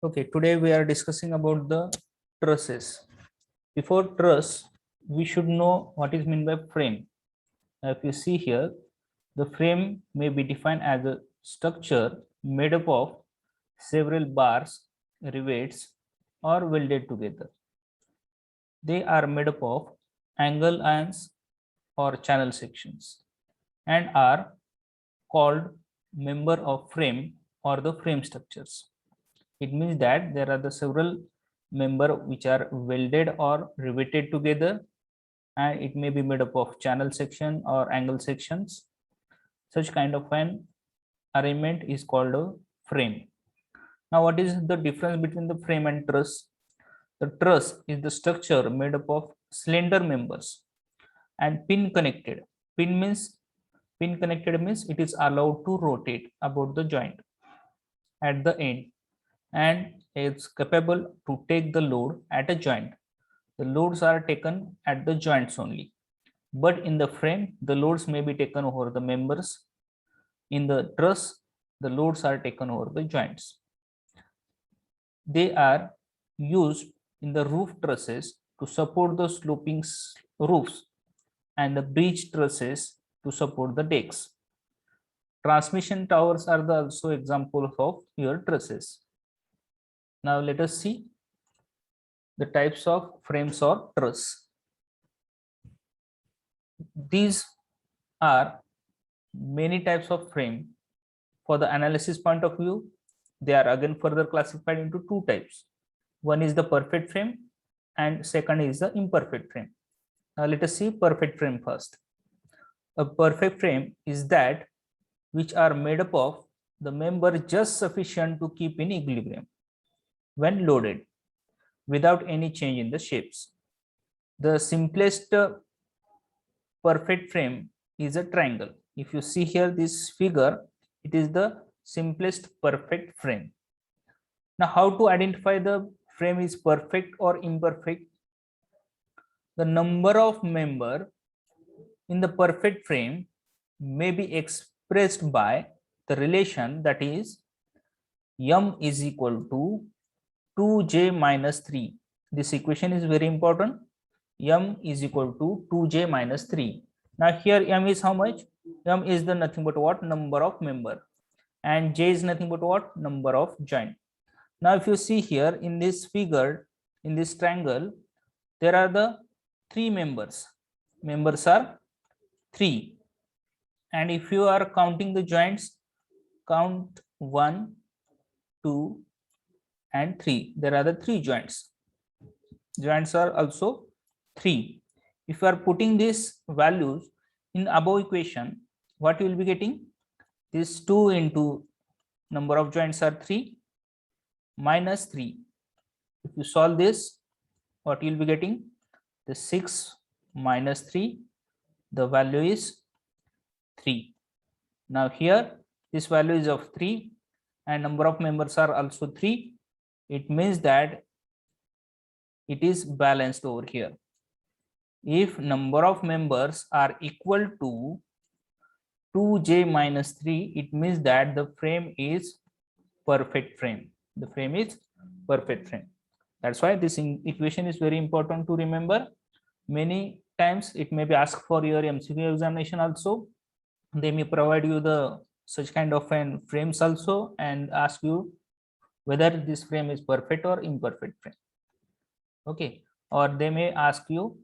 Okay, today we are discussing about the trusses. Before truss, we should know what is meant by frame. Now, if you see here, the frame may be defined as a structure made up of several bars, rivets, or welded together. They are made up of angle irons or channel sections and are called member of frame or the frame structures. It means that there are the several member which are welded or riveted together, and it may be made up of channel section or angle sections. Such kind of an arrangement is called a frame. Now, what is the difference between the frame and truss? The truss is the structure made up of slender members and pin connected. Pin connected means it is allowed to rotate about the joint at the end and is capable to take the load at a joint. The loads are taken at the joints only. But in the frame, the loads may be taken over the members. In the truss, the loads are taken over the joints. They are used in the roof trusses to support the sloping roofs and the bridge trusses to support the decks. Transmission towers are the also examples of your trusses. Now let us see the types of frames or truss. These are many types of frame. For the analysis point of view, they are again further classified into two types. One is the perfect frame and second is the imperfect frame. Now let us see perfect frame first. A perfect frame is that which are made up of the member just sufficient to keep in equilibrium when loaded without any change in the shapes. The simplest perfect frame is a triangle. If you see here this figure, it is the simplest perfect frame. Now, how to identify the frame is perfect or imperfect? The number of member in the perfect frame may be expressed by the relation that is m is equal to 2j minus 3. This equation is very important. M is equal to 2j minus 3. Now here m is how much? M is the nothing but what? Number of member, and j is nothing but what? Number of joint. Now if you see here in this figure, in this triangle, there are the three members. Members are 3, and if you are counting the joints, count 1, 2 and 3. There are the 3 joints. Joints are also 3. If you are putting these values in above equation, what you will be getting? This 2 into number of joints are 3 minus 3. If you solve this, what you will be getting? The 6 minus 3, the value is 3. Now here this value is of 3 and number of members are also 3. It means that it is balanced over here. If number of members are equal to 2j minus 3, it means that the frame is perfect frame. The frame is perfect frame. That's why this equation is very important to remember. Many times it may be asked for your MCQ examination also. They may provide you the such kind of frames also and ask you whether this frame is perfect or imperfect frame. Okay, or they may ask you,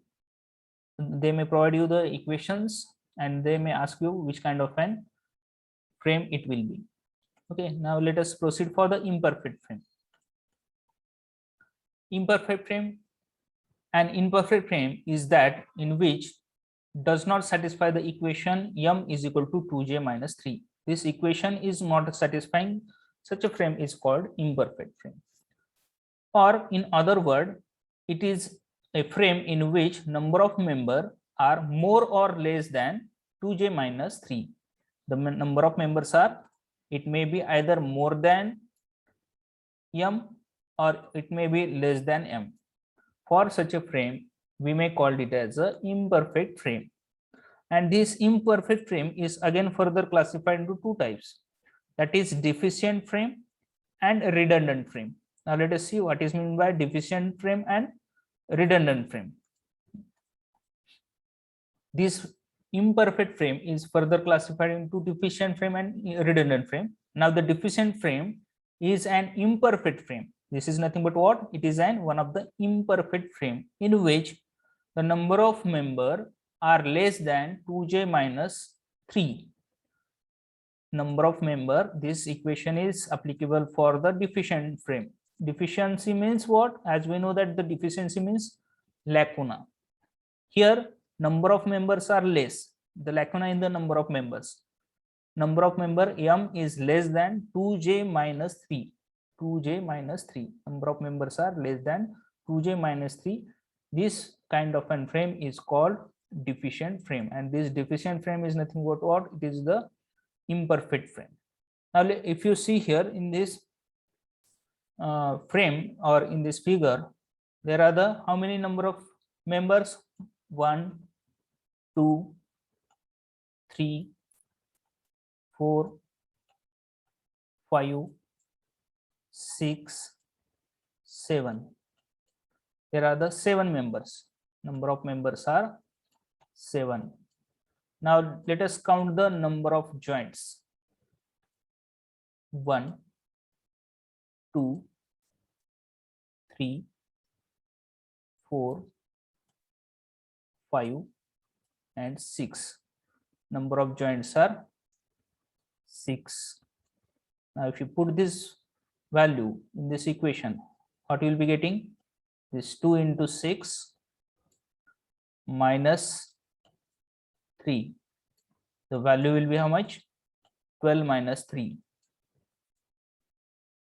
they may provide you the equations and they may ask you which kind of an frame it will be. Okay, now let us proceed for the imperfect frame. Imperfect frame, an imperfect frame is that in which does not satisfy the equation m is equal to 2j minus 3. This equation is not satisfying. Such a frame is called imperfect frame. Or in other word, it is a frame in which number of member are more or less than 2j minus 3. The number of members are, it may be either more than m or it may be less than m. For such a frame, we may call it as an imperfect frame. And this imperfect frame is again further classified into two types. That is deficient frame and redundant frame. Now let us see what is meant by deficient frame and redundant frame. This imperfect frame is further classified into deficient frame and redundant frame. Now the deficient frame is an imperfect frame. This is nothing but what? It is one of the imperfect frame in which the number of member are less than 2j minus 3. Number of member, this equation is applicable for the deficient frame. Deficiency means what? As we know that the deficiency means lacuna. Here number of members are less, the lacuna in the number of members. Number of member m is less than 2j minus 3. 2j minus 3. Number of members are less than 2j minus 3. This kind of a frame is called deficient frame, and this deficient frame is nothing but what? It is the imperfect frame. Now if you see here in this frame or in this figure, there are the how many number of members? 1, 2, 3, 4, 5, 6, 7. There are the 7 members. Number of members are 7. Now let us count the number of joints. 1, 2, 3, 4, 5, and 6. Number of joints are 6. Now if you put this value in this equation, what you will be getting? This 2 into 6 minus 3. The value will be how much? 12 minus 3.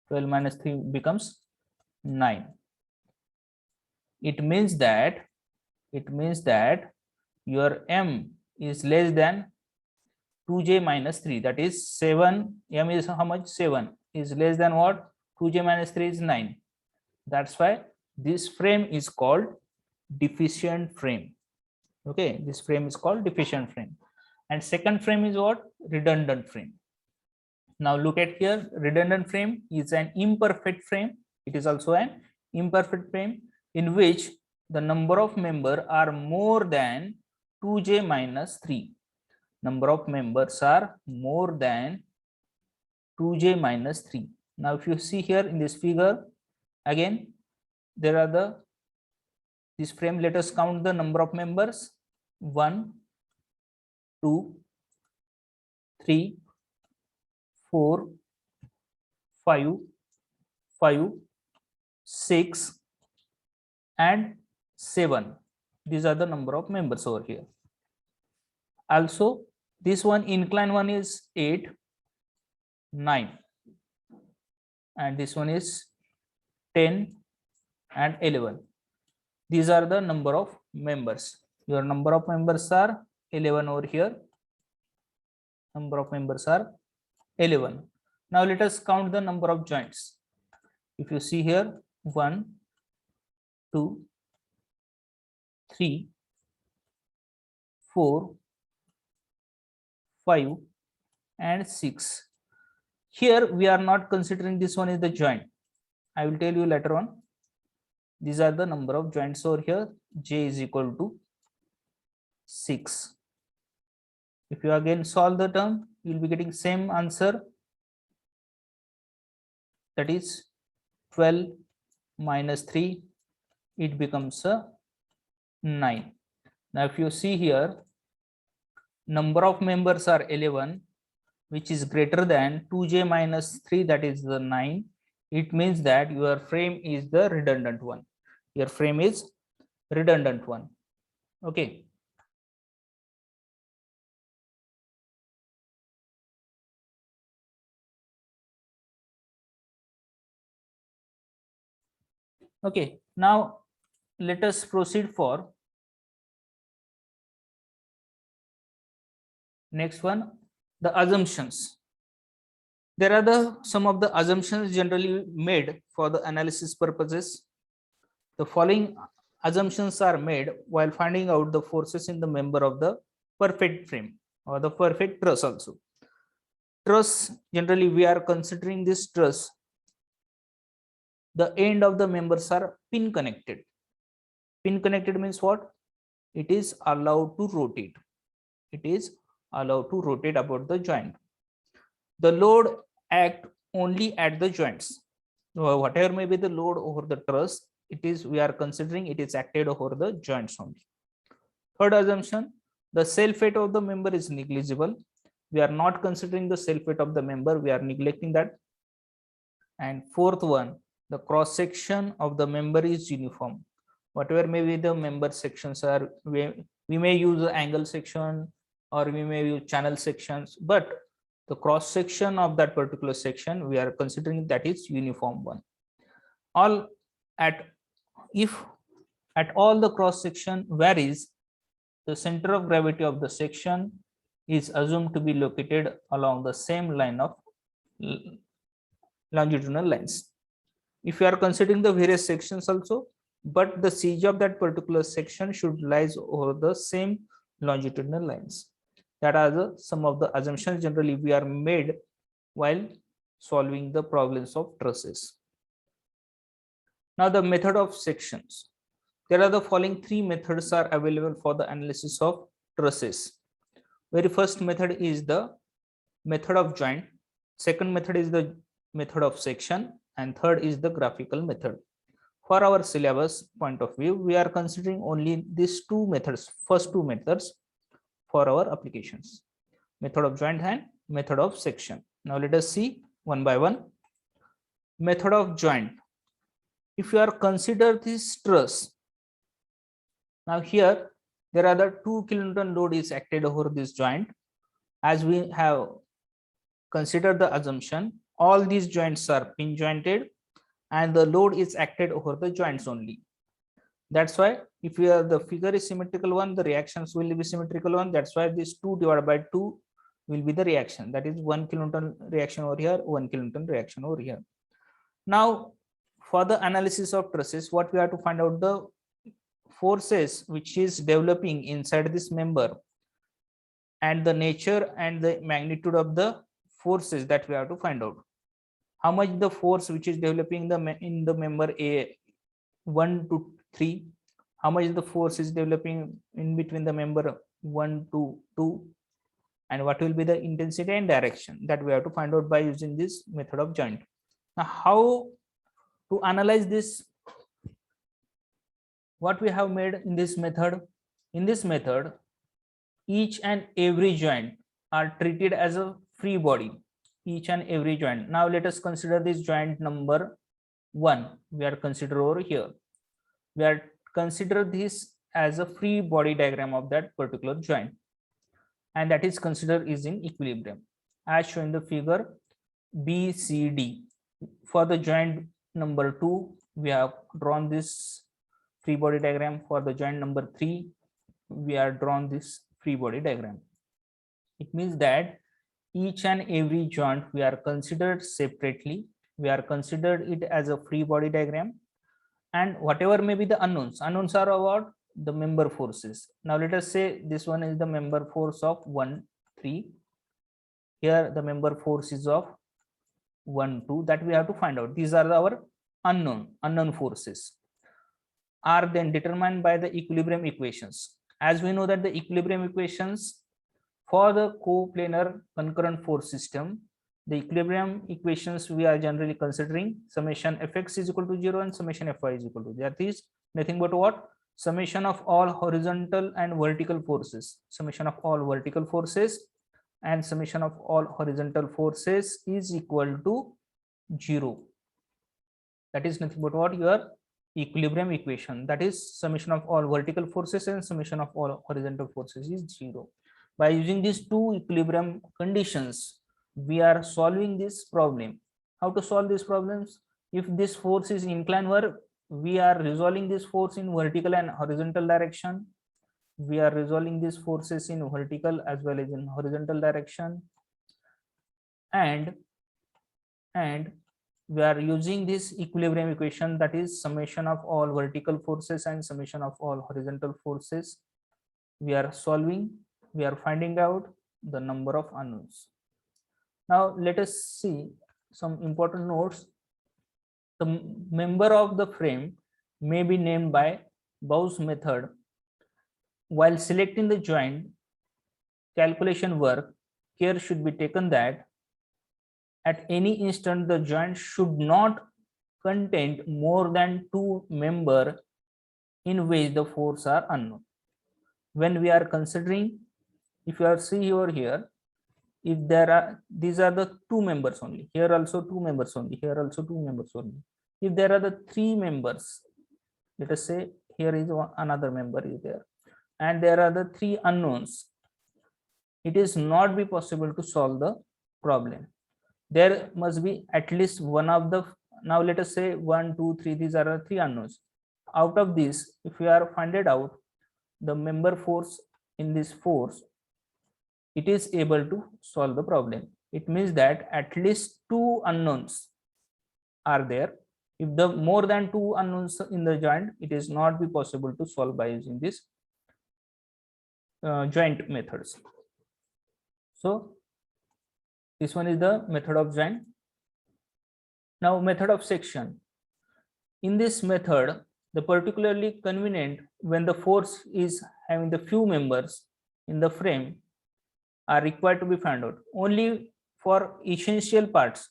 12 minus 3 becomes 9. It means that your m is less than 2j minus 3, that is 7. M is how much? 7 is less than what? 2j minus 3 is 9. That's why this frame is called deficient frame. Okay, this frame is called deficient frame. And second frame is what? Redundant frame. Now look at here, redundant frame is an imperfect frame. It is also an imperfect frame in which the number of members are more than 2j minus 3. Number of members are more than 2j minus 3. Now if you see here in this figure, again there are this frame. Let us count the number of members. 1, 2, 3, 4, 5, 6, and 7. These are the number of members over here. Also this one, incline one is 8, 9, and this one is 10 and 11. These are the number of members. Your number of members are 11 over here. Number of members are 11. Now let us count the number of joints. If you see here, 1, 2, 3, 4, 5, and 6. Here we are not considering this one is the joint. I will tell you later on. These are the number of joints over here. J is equal to 6. If you again solve the term, you will be getting same answer, that is 12 minus 3. It becomes a 9. Now if you see here, number of members are 11, which is greater than 2j minus 3, that is the 9. It means that your frame is the redundant one. Your frame is redundant one. Okay. Okay, now let us proceed for next one, the assumptions. There are some of the assumptions generally made for the analysis purposes. The following assumptions are made while finding out the forces in the member of the perfect frame or the perfect truss also. Truss, generally we are considering this truss the end of the members are pin connected. Pin connected means what? It is allowed to rotate. It is allowed to rotate about the joint. The load act only at the joints. Whatever may be the load over the truss, it is, we are considering it is acted over the joints only. Third assumption, the self weight of the member is negligible. We are not considering the self weight of the member, we are neglecting that. And fourth one, the cross section of the member is uniform. Whatever may be the member sections are, we may use the angle section or we may use channel sections, but the cross section of that particular section we are considering that is uniform one. All at, if at all the cross section varies, the center of gravity of the section is assumed to be located along the same line of longitudinal lines. If you are considering the various sections also, but the CG of that particular section should lies over the same longitudinal lines. That are the some of the assumptions generally we are made while solving the problems of trusses. Now the method of sections. There are the following three methods are available for the analysis of trusses. Very first method is the method of joint. Second method is the method of section, and third is the graphical method. For our syllabus point of view, we are considering only these two methods, first two methods for our applications: method of joint and method of section. Now let us see one by one. Method of joint. If you are consider this truss, now here there are the 2 kilonewton load is acted over this joint. As we have considered the assumption, all these joints are pin jointed and the load is acted over the joints only. That's why if you are the figure is symmetrical one, the reactions will be symmetrical one. That's why this 2 divided by 2 will be the reaction. That is 1 kilonewton reaction over here, 1 kilonewton reaction over here. Now for the analysis of trusses, what we have to find out the forces which is developing inside this member and the nature and the magnitude of the forces that we have to find out. How much the force which is developing in the member A 1 to 3, how much the force is developing in between the member 1 to 2, and what will be the intensity and direction, that we have to find out by using this method of joint. Now how to analyze this? What we have made in this method? In this method, each and every joint are treated as a free body, each and every joint. Now let us consider this joint number 1. We are consider over here. We are consider this as a free body diagram of that particular joint, and that is considered is in equilibrium as shown in the figure BCD. For the joint number 2, we have drawn this free body diagram. For the joint number 3, we are drawn this free body diagram. It means that each and every joint we are considered separately. We are considered it as a free body diagram, and whatever may be the unknowns are about the member forces. Now let us say this one is the member force of 1, 3. Here the member force is of 1, 2, that we have to find out. These are our unknown forces are then determined by the equilibrium equations. As we know that the equilibrium equations for the coplanar concurrent force system, the equilibrium equations we are generally considering summation fx is equal to 0 and summation fy is equal to, that is nothing but what? Summation of all horizontal and vertical forces. Summation of all vertical forces and summation of all horizontal forces is equal to 0. That is nothing but what? Your equilibrium equation, that is summation of all vertical forces and summation of all horizontal forces is 0. By using these two equilibrium conditions, we are solving this problem. How to solve these problems? If this force is inclined, we are resolving this force in vertical and horizontal direction. We are resolving these forces in vertical as well as in horizontal direction, and we are using this equilibrium equation, that is summation of all vertical forces and summation of all horizontal forces. We are solving, we are finding out the number of unknowns. Now let us see some important notes. The member of the frame may be named by Bow's method. While selecting the joint calculation work, care should be taken that at any instant the joint should not contain more than two members in which the forces are unknown. When we are considering, if you are see over here, if there are, these are the two members only, here also two members only, here also two members only. If there are the three members, let us say here is another member is there, and there are the three unknowns, it is not be possible to solve the problem. There must be at least one of the, now let us say 1 2 3, these are the three unknowns. Out of this, if we are find it out the member force in this force, it is able to solve the problem. It means that at least two unknowns are there. If the more than two unknowns in the joint, it is not be possible to solve by using this joint methods. So this one is the method of joint. Now method of section. In this method, the particularly convenient when the force is having the few members in the frame are required to be found out. Only for essential parts,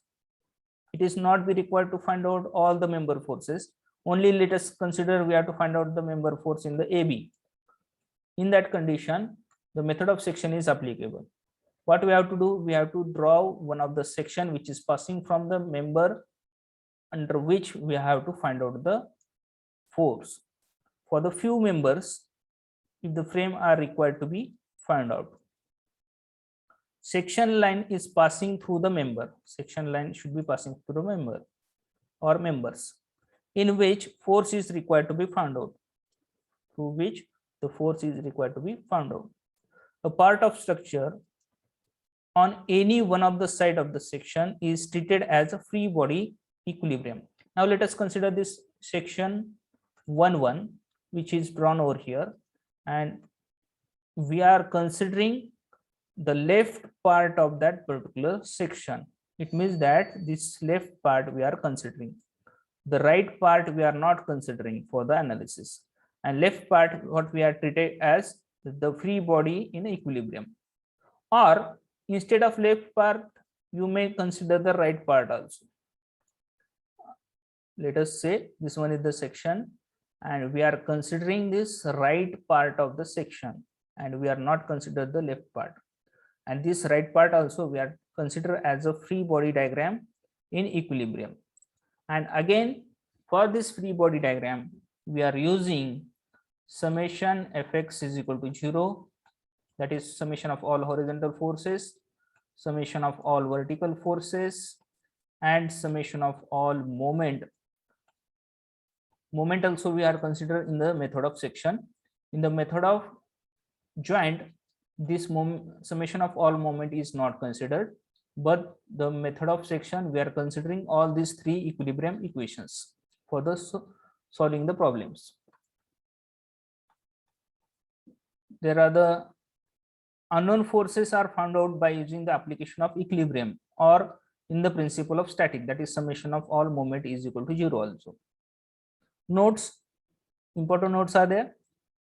it is not be required to find out all the member forces. Only let us consider we have to find out the member force in the AB. In that condition, the method of section is applicable. What we have to do, we have to draw one of the section which is passing from the member under which we have to find out the force. For the few members, if the frame are required to be found out. Section line is passing through the member. Section line should be passing through the member or members in which force is required to be found out. Through which the force is required to be found out. A part of structure on any one of the side of the section is treated as a free body equilibrium. Now let us consider this section 1 which is drawn over here, and we are considering the left part of that particular section. It means that this left part we are considering, the right part we are not considering for the analysis, and left part what we are treated as the free body in equilibrium. Or instead of left part, you may consider the right part also. Let us say this one is the section and we are considering this right part of the section, and we are not consider the left part, and this right part also we are consider as a free body diagram in equilibrium. And again, for this free body diagram we are using summation fx is equal to 0, that is summation of all horizontal forces, summation of all vertical forces, and summation of all moment. Moment also we are considered in the method of section. In the method of joint, this summation of all moment is not considered, but the method of section we are considering all these three equilibrium equations for the solving the problems. There are the unknown forces are found out by using the application of equilibrium or in the principle of static, that is summation of all moment is equal to 0 also. Notes, important notes are there.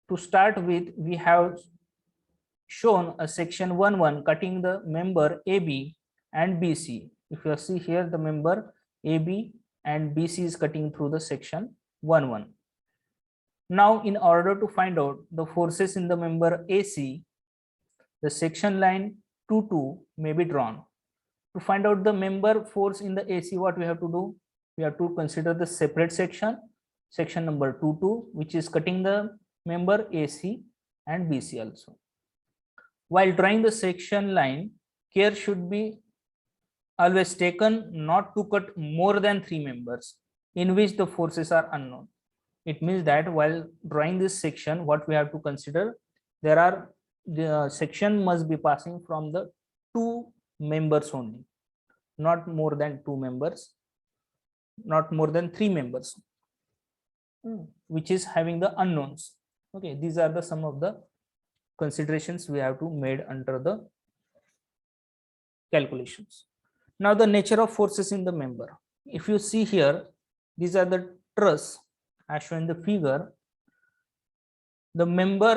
To start with, we have shown a section 1 cutting the member AB and BC. If you see here, the member AB and BC is cutting through the section 1. Now, in order to find out the forces in the member AC, the section line 2 may be drawn. To find out the member force in the AC, what we have to do? We have to consider the separate section, section number 2, which is cutting the member AC and BC also. While drawing the section line, care should be always taken not to cut more than 3 members in which the forces are unknown. It means that while drawing this section, what we have to consider, there are the section must be passing from the 2 members only, not more than 2 members, not more than 3 members, which is having the unknowns. Okay, these are the some of the considerations we have to made under the calculations. Now the nature of forces in the member. If you see here, these are the truss as shown in the figure. The member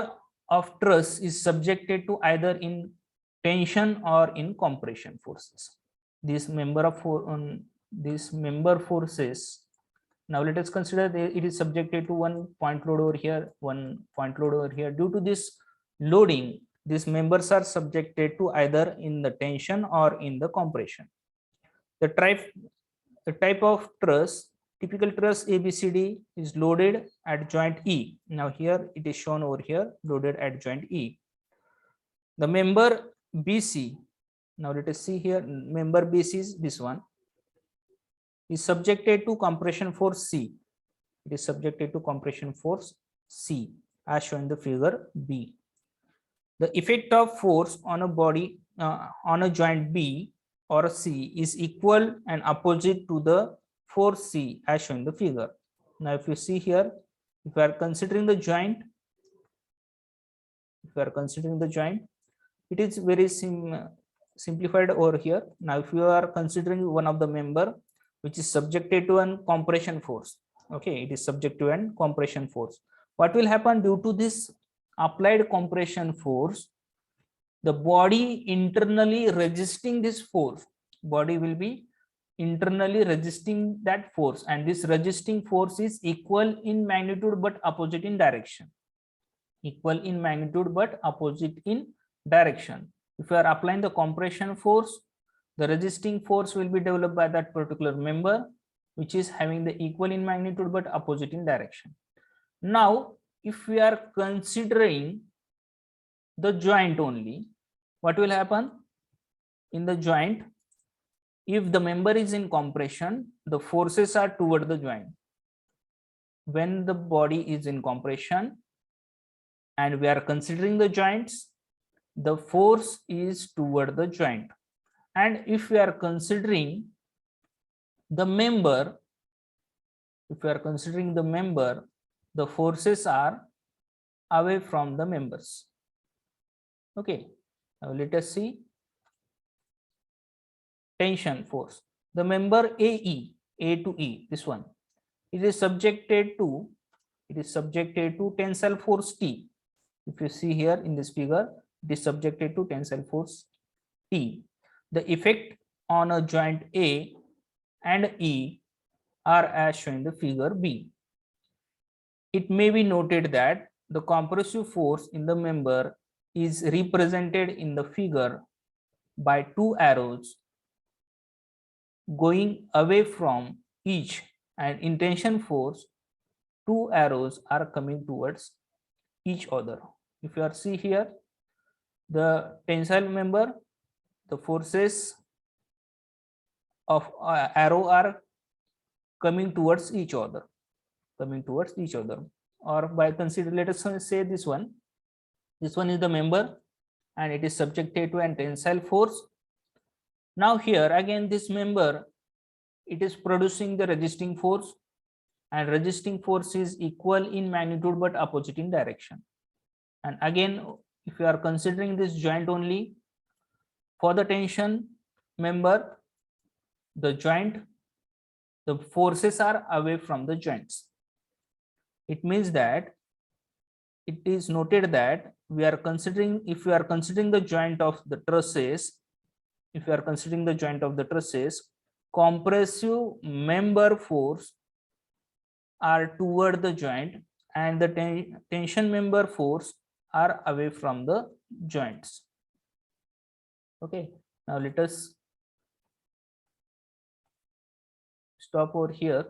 of truss is subjected to either in tension or in compression forces. This member forces. Now let us consider that it is subjected to one point load over here, one point load over here. Due to this loading, these members are subjected to either in the tension or in the compression. The type of truss, typical truss ABCD is loaded at joint E. Now here it is shown over here, loaded at joint E. The member BC, now let us see here, member BC is this one, is subjected to compression force C. It is subjected to compression force C as shown in the figure B. The effect of force on a body on a joint B or C is equal and opposite to the force C as shown in the figure. Now if you see here, if we are considering the joint, it is very simplified over here. Now if you are considering one of the member which is subjected to an compression force, okay, it is subject to an compression force. What will happen due to this applied compression force? The body internally resisting this force, body will be internally resisting that force, and this resisting force is equal in magnitude but opposite in direction. Equal in magnitude but opposite in direction. If you are applying the compression force, the resisting force will be developed by that particular member which is having the equal in magnitude but opposite in direction. Now if we are considering the joint only, what will happen in the joint? If the member is in compression, the forces are toward the joint. When the body is in compression and we are considering the joints, the force is toward the joint. And if we are considering the member, the forces are away from the members. Okay, now let us see tension force. The member AE, A to E, this one, it is subjected to tensile force T. If you see here in this figure, it is subjected to tensile force T. The effect on a joint A and E are as shown in the figure B. It may be noted that the compressive force in the member is represented in the figure by two arrows going away from each, and in tension force, two arrows are coming towards each other. If you are see here, the tensile member, the forces of arrow are coming towards each other, or by consider, let us say this one is the member and it is subjected to an tensile force. Now here again this member, it is producing the resisting force, and resisting force is equal in magnitude but opposite in direction. And again, if you are considering this joint only, for the tension member, the forces are away from the joints. It means that it is noted that we are considering, if we are considering the joint of the trusses, compressive member force are toward the joint and the tension member force are away from the joints. Okay, now let us stop over here.